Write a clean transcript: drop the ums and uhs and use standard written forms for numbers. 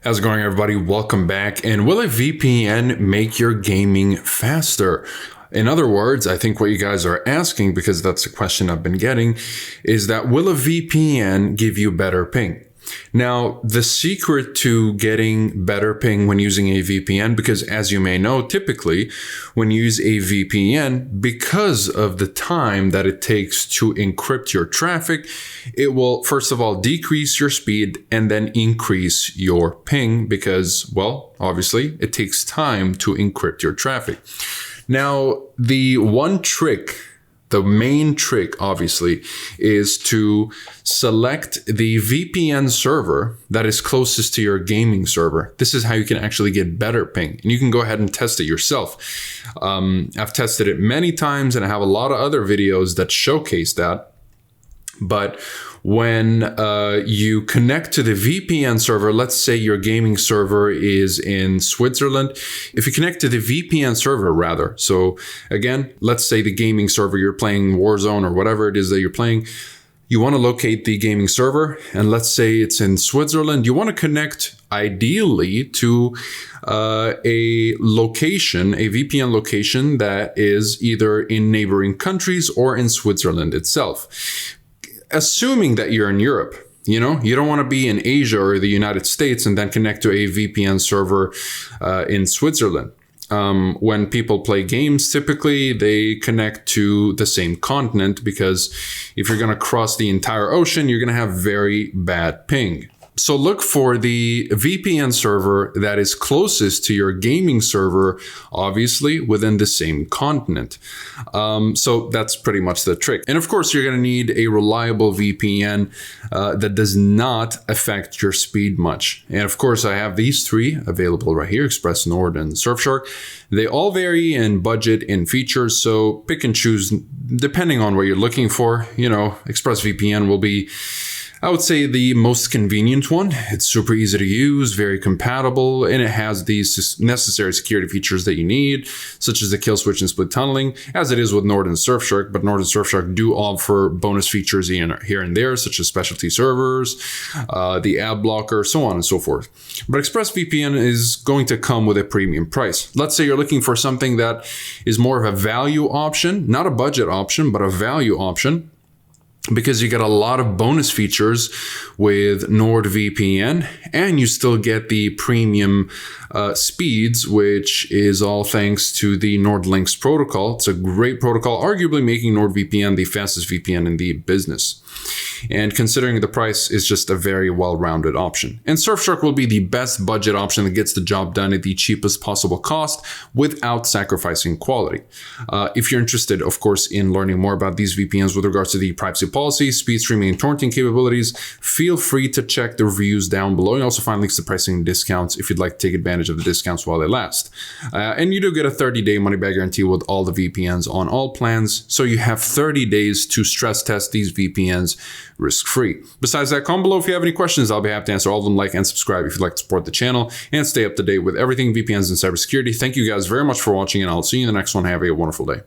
How's it going, everybody? Welcome back. And will a VPN make your gaming faster? In other words, I think what you guys are asking, because that's a question I've been getting, is that will a VPN give you better ping? Now, the secret to getting better ping when using a VPN, because as you may know, typically when you use a VPN, because of the time that it takes to encrypt your traffic, it will first of all decrease your speed and then increase your ping because, well, obviously it takes time to encrypt your traffic. Now, the main trick, obviously, is to select the VPN server that is closest to your gaming server. This is how you can actually get better ping, and you can go ahead and test it yourself. I've tested it many times, and I have a lot of other videos that showcase that. But when you connect to the VPN server, let's say your gaming server is in Switzerland. If you connect to the VPN server, rather, so again, let's say the gaming server, you're playing Warzone or whatever it is that you're playing, you want to locate the gaming server, and let's say it's in Switzerland. You want to connect ideally to a location, a VPN location that is either in neighboring countries or in Switzerland itself. Assuming that you're in Europe, you don't want to be in Asia or the United States and then connect to a VPN server in Switzerland. When people play games, typically they connect to the same continent because if you're going to cross the entire ocean, you're going to have very bad ping. So look for the VPN server that is closest to your gaming server, obviously within the same continent. So that's pretty much the trick. And of course, you're going to need a reliable VPN that does not affect your speed much. And of course, I have these three available right here, Express, Nord, and Surfshark. They all vary in budget and features, so pick and choose depending on what you're looking for. ExpressVPN will be, I would say, the most convenient one. It's super easy to use, very compatible, and it has these necessary security features that you need, such as the kill switch and split tunneling, as it is with Nord and Surfshark. But Nord and Surfshark do offer bonus features here and there, such as specialty servers, the ad blocker, so on and so forth. But ExpressVPN is going to come with a premium price. Let's say you're looking for something that is more of a value option, not a budget option, but a value option, because you get a lot of bonus features with NordVPN, and you still get the premium speeds, which is all thanks to the NordLynx protocol. It's a great protocol, arguably making NordVPN the fastest VPN in the business. And considering the price is just a very well-rounded option. And Surfshark will be the best budget option that gets the job done at the cheapest possible cost without sacrificing quality. If you're interested, of course, in learning more about these VPNs with regards to the privacy policy, speed streaming, and torrenting capabilities, feel free to check the reviews down below. You also find links to pricing and discounts if you'd like to take advantage of the discounts while they last. And you do get a 30-day money-back guarantee with all the VPNs on all plans, so you have 30 days to stress test these VPNs risk-free. Besides that, comment below if you have any questions. I'll be happy to answer all of them. Like and subscribe if you'd like to support the channel and stay up to date with everything VPNs and cybersecurity. Thank you guys very much for watching, and I'll see you in the next one. Have a wonderful day.